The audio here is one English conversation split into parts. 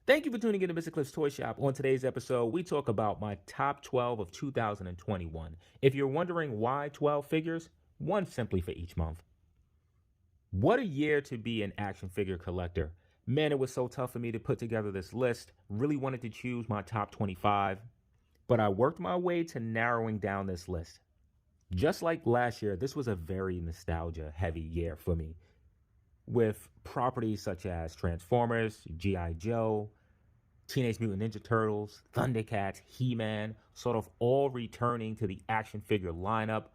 Thank you for tuning in to Mr. Cliff's Toy Shop. On today's episode, we talk about my top 12 of 2021. If you're wondering why 12 figures, one simply for each month. What a year to be an action figure collector. Man, it was so tough for me to put together this list. Really wanted to choose my top 25, but I worked my way to narrowing down this list. Just like last year, this was a very nostalgia heavy year for me, with properties such as Transformers, G.I. Joe, Teenage Mutant Ninja Turtles, Thundercats, He-Man, sort of all returning to the action figure lineup.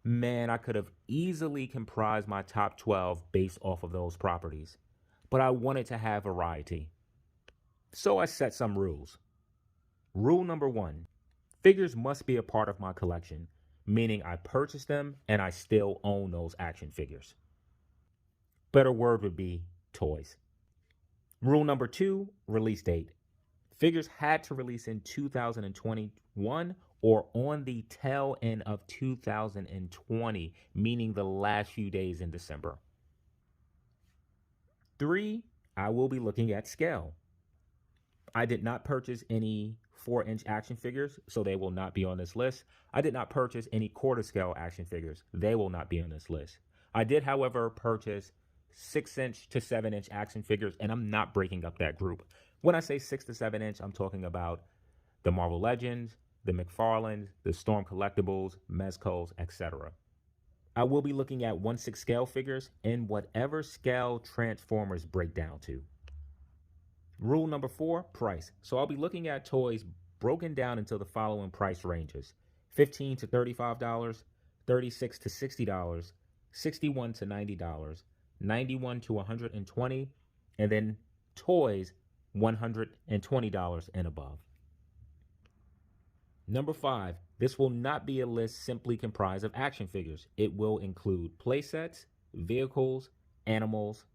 Man, I could have easily comprised my top 12 based off of those properties. But I wanted to have variety. So I set some rules. Rule number 1, figures must be a part of my collection, meaning I purchase them and I still own those action figures. Better word would be toys. Rule number 2, release date. Figures had to release in 2021 or on the tail end of 2020, meaning the last few days in December. 3, I will be looking at scale. I did not purchase any 4-inch action figures, so they will not be on this list. I did not purchase any quarter scale action figures. They will not be on this list. I did, however, purchase 6-inch to 7-inch action figures, and I'm not breaking up that group. When I say 6 to 7-inch, I'm talking about the Marvel Legends, the McFarlanes, the Storm Collectibles, MEZCOTOYZ, etc. I will be looking at 1/6 scale figures in whatever scale Transformers break down to. Rule number 4, price. So I'll be looking at toys broken down into the following price ranges: $15 to $35, $36 to $60, $61 to $90, $91 to $120, and then toys $120 and above. Number 5, this will not be a list simply comprised of action figures. It will include playsets, vehicles, animals,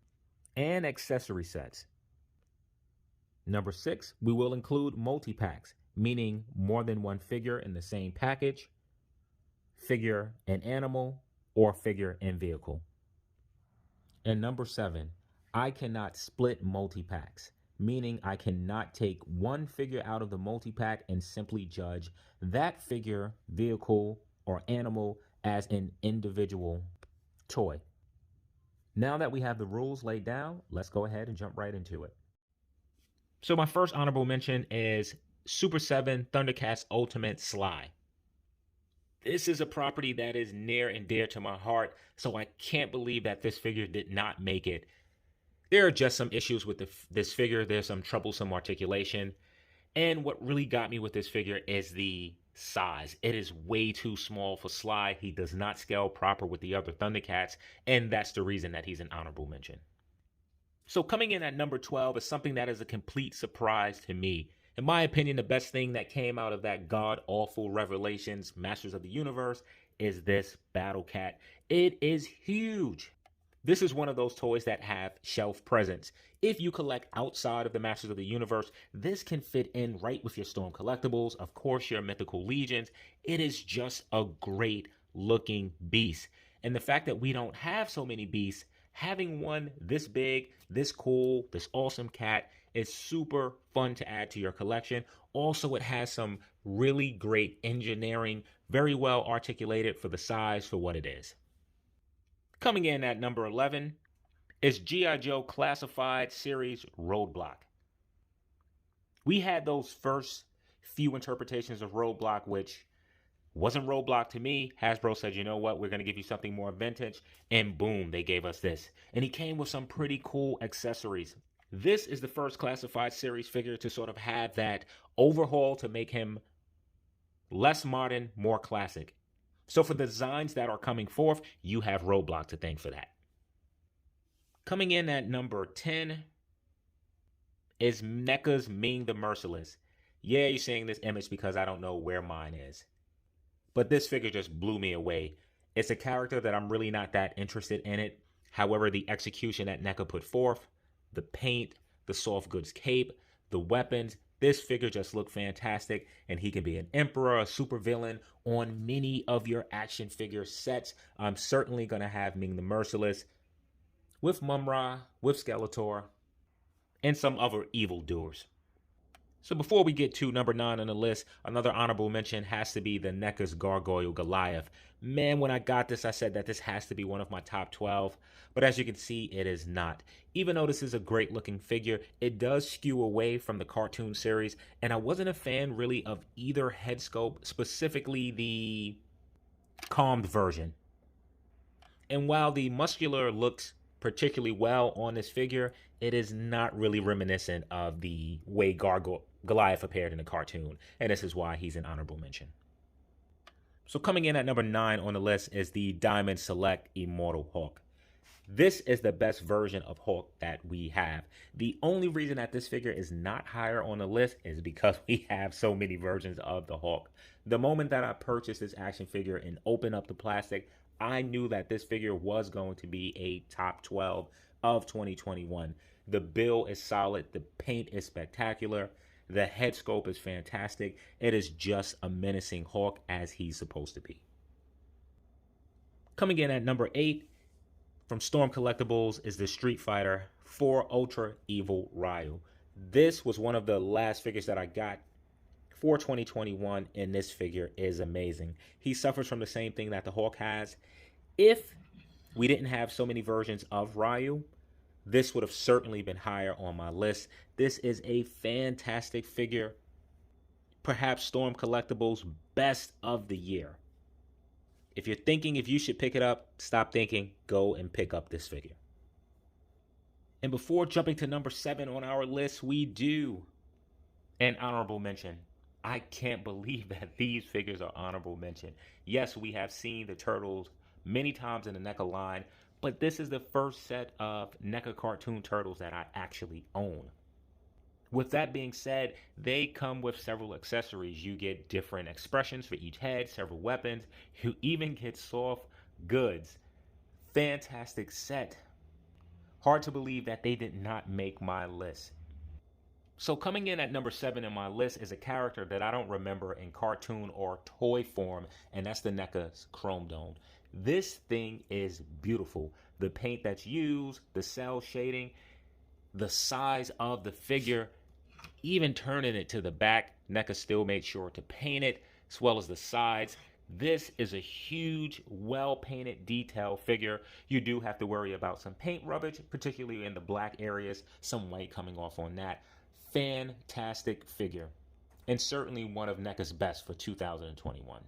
and accessory sets. Number 6, we will include multi-packs, meaning more than one figure in the same package, figure and animal, or figure and vehicle. And number 7, I cannot split multi-packs, meaning I cannot take one figure out of the multi-pack and simply judge that figure, vehicle, or animal as an individual toy. Now that we have the rules laid down, let's go ahead and jump right into it. So my first honorable mention is Super 7 Thundercats Ultimate Sly. This is a property that is near and dear to my heart, so I can't believe that this figure did not make it. There are just some issues with this figure. There's some troublesome articulation. And what really got me with this figure is the size. It is way too small for Sly. He does not scale proper with the other Thundercats, and that's the reason that he's an honorable mention. So coming in at number 12 is something that is a complete surprise to me. In my opinion, the best thing that came out of that god-awful Revelations Masters of the Universe is this Battle Cat. It is huge. This is one of those toys that have shelf presence. If you collect outside of the Masters of the Universe, this can fit in right with your Storm Collectibles, of course your Mythical Legions. It is just a great looking beast. And the fact that we don't have so many beasts, having one this big, this cool, this awesome cat is super fun to add to your collection. Also, it has some really great engineering, very well articulated for the size for what it is. Coming in at number 11 is G.I. Joe Classified Series Roadblock. We had those first few interpretations of Roadblock, which wasn't Roadblock to me. Hasbro said, you know what, we're going to give you something more vintage. And boom, they gave us this. And he came with some pretty cool accessories. This is the first Classified Series figure to sort of have that overhaul to make him less modern, more classic. So for the designs that are coming forth, you have Roadblock to thank for that. Coming in at number 10 is NECA's Ming the Merciless. Yeah, you're seeing this image because I don't know where mine is. But this figure just blew me away. It's a character that I'm really not that interested in it. However, the execution that NECA put forth, the paint, the soft goods cape, the weapons, this figure just looked fantastic, and he can be an emperor, a supervillain on many of your action figure sets. I'm certainly going to have Ming the Merciless with Mumra, with Skeletor, and some other evildoers. So before we get to number 9 on the list, another honorable mention has to be the NECA's Gargoyle Goliath. Man, when I got this, I said that this has to be one of my top 12, but as you can see, it is not. Even though this is a great looking figure, it does skew away from the cartoon series, and I wasn't a fan really of either head sculpt, specifically the calmed version. And while the muscular looks particularly well on this figure, it is not really reminiscent of the way Goliath appeared in the cartoon, and this is why he's an honorable mention. So coming in at number 9 on the list is the Diamond Select Immortal Hulk. This is the best version of Hulk that we have. The only reason that this figure is not higher on the list is because we have so many versions of the Hulk. The moment that I purchased this action figure and opened up the plastic, I knew that this figure was going to be a top 12 of 2021. The build is solid. The paint is spectacular. The head sculpt is fantastic. It is just a menacing Hulk as he's supposed to be. Coming in at number 8 from Storm Collectibles is the Street Fighter 4 Ultra Evil Ryu. This was one of the last figures that I got for 2021, and this figure is amazing. He suffers from the same thing that the Hulk has. If we didn't have so many versions of Ryu, this would have certainly been higher on my list. This is a fantastic figure. Perhaps Storm Collectibles' best of the year. If you're thinking if you should pick it up, stop thinking. Go and pick up this figure. And before jumping to number 7 on our list, we do an honorable mention. I can't believe that these figures are honorable mention. Yes, we have seen the Turtles many times in the NECA line, but this is the first set of NECA cartoon Turtles that I actually own. With that being said, they come with several accessories. You get different expressions for each head, several weapons. You even get soft goods. Fantastic set. Hard to believe that they did not make my list. So coming in at number 7 in my list is a character that I don't remember in cartoon or toy form, and that's the NECA's Chrome Dome. This thing is beautiful. The paint that's used, the cell shading, the size of the figure, even turning it to the back, NECA still made sure to paint it, as well as the sides. This is a huge, well-painted detail figure. You do have to worry about some paint rubbage, particularly in the black areas, some white coming off on that. Fantastic figure, and certainly one of NECA's best for 2021.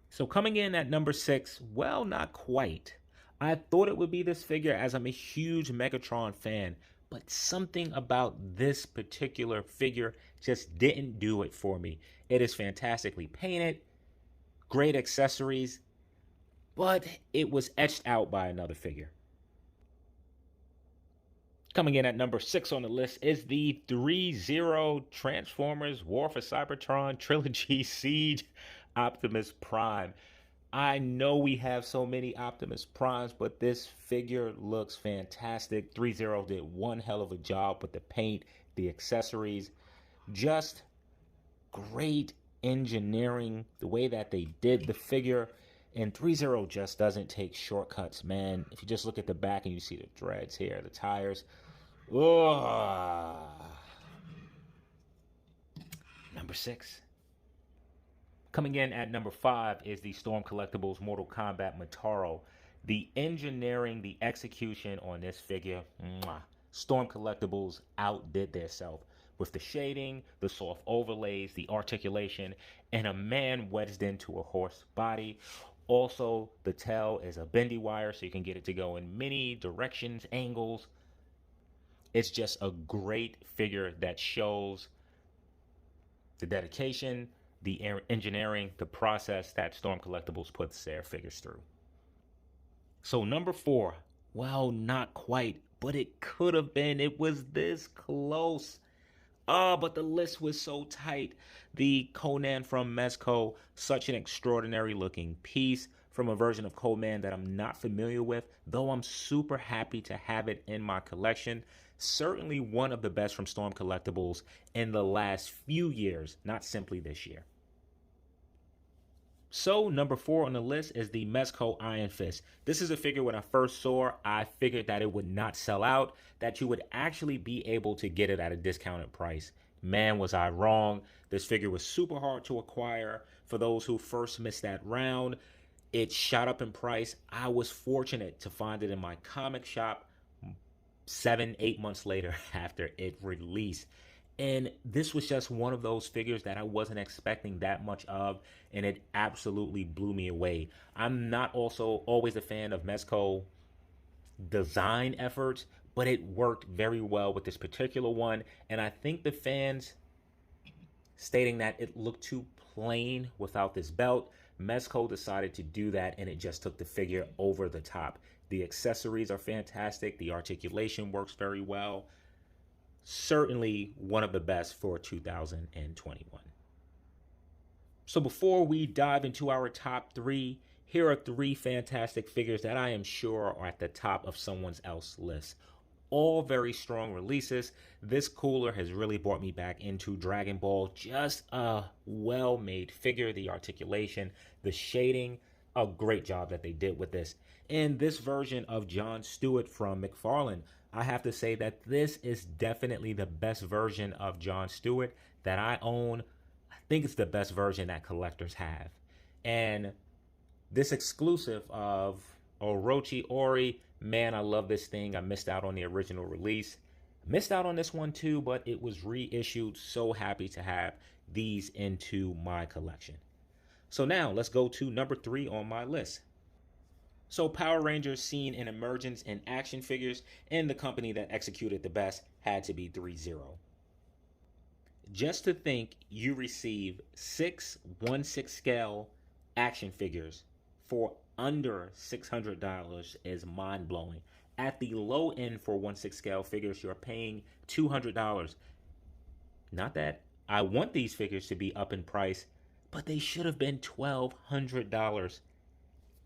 So coming in at number 6, well, not quite. I thought it would be this figure as I'm a huge Megatron fan, but something about this particular figure just didn't do it for me. It is fantastically painted, great accessories, but it was etched out by another figure. Coming in at number 6 on the list is the 3-0 Transformers War for Cybertron Trilogy Siege Optimus Prime. I know we have so many Optimus Primes, but this figure looks fantastic. 3-0 did one hell of a job with the paint, the accessories, just great engineering, the way that they did the figure. And 3-0 just doesn't take shortcuts, man. If you just look at the back and you see the dreads here, the tires. Oh. Number 6. Coming in at number 5 is the Storm Collectibles Mortal Kombat Motaro. The engineering, the execution on this figure, Storm Collectibles outdid themselves with the shading, the soft overlays, the articulation, and a man wedged into a horse body. Also, the tail is a bendy wire, so you can get it to go in many directions, angles. It's just a great figure that shows the dedication, the engineering, the process that Storm Collectibles puts their figures through. So number 4, well, not quite, but it could have been. It was this close. But the list was so tight. The Conan from Mezco, such an extraordinary looking piece from a version of Conan that I'm not familiar with, though I'm super happy to have it in my collection. Certainly one of the best from Storm Collectibles in the last few years, not simply this year. So number 4 on the list is the Mezco Iron Fist. This is a figure when I first saw, I figured that it would not sell out, that you would actually be able to get it at a discounted price. Man, was I wrong. This figure was super hard to acquire. For those who first missed that round, it shot up in price. I was fortunate to find it in my comic shop 7-8 months later after it released. And this was just one of those figures that I wasn't expecting that much of, and it absolutely blew me away. I'm not also always a fan of Mezco design efforts, but it worked very well with this particular one. And I think the fans stating that it looked too plain without this belt, Mezco decided to do that, and it just took the figure over the top. The accessories are fantastic. The articulation works very well. Certainly one of the best for 2021. So before we dive into our top 3, here are 3 fantastic figures that I am sure are at the top of someone else's list. All very strong releases. This cooler has really brought me back into Dragon Ball. Just a well-made figure. The articulation, the shading, a great job that they did with this. And this version of Jon Stewart from McFarlane, I have to say that this is definitely the best version of Jon Stewart that I own. I think it's the best version that collectors have. And this exclusive of Orochi Ori, man, I love this thing. I missed out on the original release. Missed out on this one too, but it was reissued. So happy to have these into my collection. So now let's go to number 3 on my list. So Power Rangers seen an emergence in action figures, and the company that executed the best had to be 3-0. Just to think you receive 6 1/6 scale action figures for under $600 is mind-blowing. At the low end for 1/6 scale figures, you're paying $200. Not that I want these figures to be up in price, but they should have been $1,200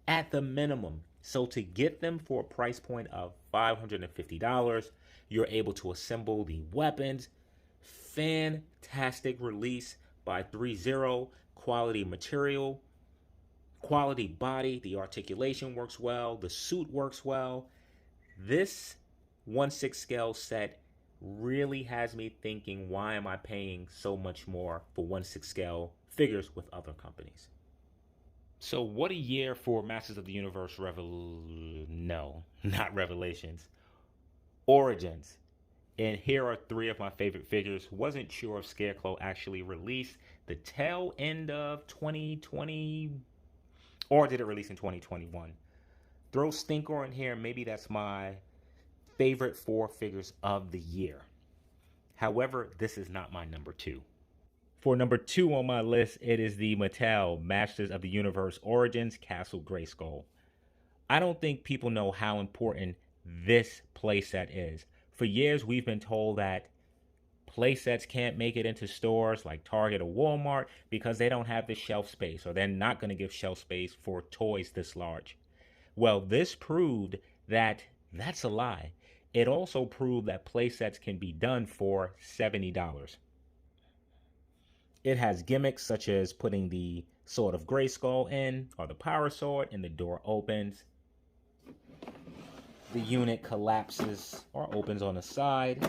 at the minimum. So to get them for a price point of $550, you're able to assemble the weapons. Fantastic release by 3-0. Quality material, quality body, the articulation works well, the suit works well. This 1/6 scale set really has me thinking, why am I paying so much more for 1/6 scale figures with other companies? So what a year for Masters of the Universe no, not Revelations. Origins. And here are 3 of my favorite figures. Wasn't sure if Scarecrow actually released the tail end of 2020, or did it release in 2021? Throw Stinkor in here. Maybe that's my favorite 4 figures of the year. However, this is not my number 2. For number 2 on my list, it is the Mattel Masters of the Universe Origins Castle Grayskull. I don't think people know how important this playset is. For years, we've been told that playsets can't make it into stores like Target or Walmart because they don't have the shelf space, or they're not going to give shelf space for toys this large. Well, this proved that that's a lie. It also proved that playsets can be done for $70. It has gimmicks such as putting the Sword of Grayskull in, or the Power Sword, and the door opens. The unit collapses or opens on the side,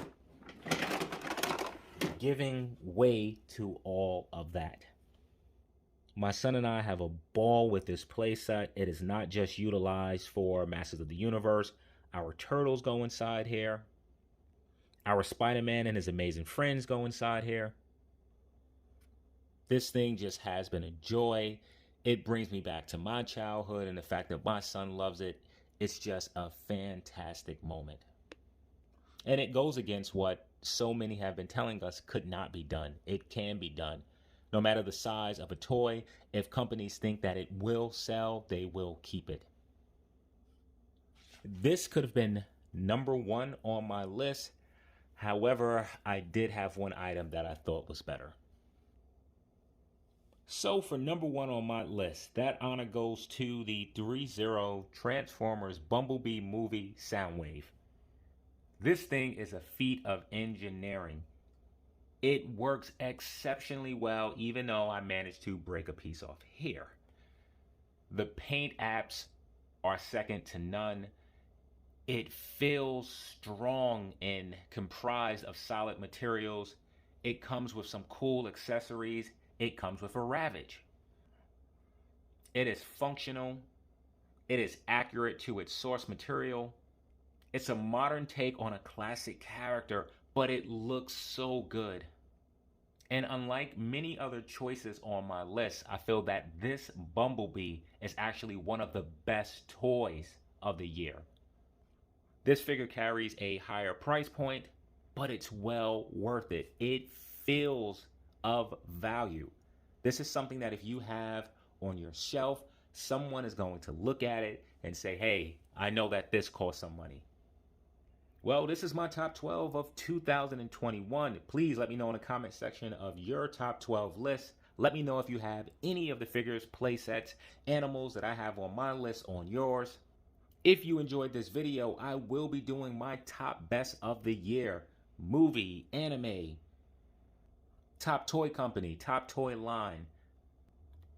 giving way to all of that. My son and I have a ball with this playset. It is not just utilized for Masters of the Universe. Our turtles go inside here. Our Spider-Man and his amazing friends go inside here. This thing just has been a joy. It brings me back to my childhood, and the fact that my son loves it, it's just a fantastic moment. And it goes against what so many have been telling us could not be done. It can be done. No matter the size of a toy, if companies think that it will sell, they will keep it. This could have been number 1 on my list. However, I did have one item that I thought was better. So for number 1 on my list, that honor goes to the 3-0 Transformers Bumblebee movie Soundwave. This thing is a feat of engineering. It works exceptionally well, even though I managed to break a piece off here. The paint apps are second to none. It feels strong and comprised of solid materials. It comes with some cool accessories. It comes with a Ravage. It is functional. It is accurate to its source material. It's a modern take on a classic character, but it looks so good. And unlike many other choices on my list, I feel that this Bumblebee is actually one of the best toys of the year. This figure carries a higher price point, but it's well worth it. It feels of value. This is something that if you have on your shelf, someone is going to look at it and say, hey, I know that this costs some money. Well, this is my top 12 of 2021. Please let me know in the comment section of your top 12 list. Let me know if you have any of the figures, play sets, animals that I have on my list on yours. If you enjoyed this video, I will be doing my top best of the year. Movie, anime, top toy company, top toy line,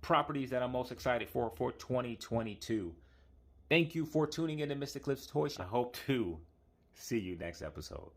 properties that I'm most excited for 2022. Thank you for tuning in to Mr. Cliff's Toy Shop. I hope to see you next episode.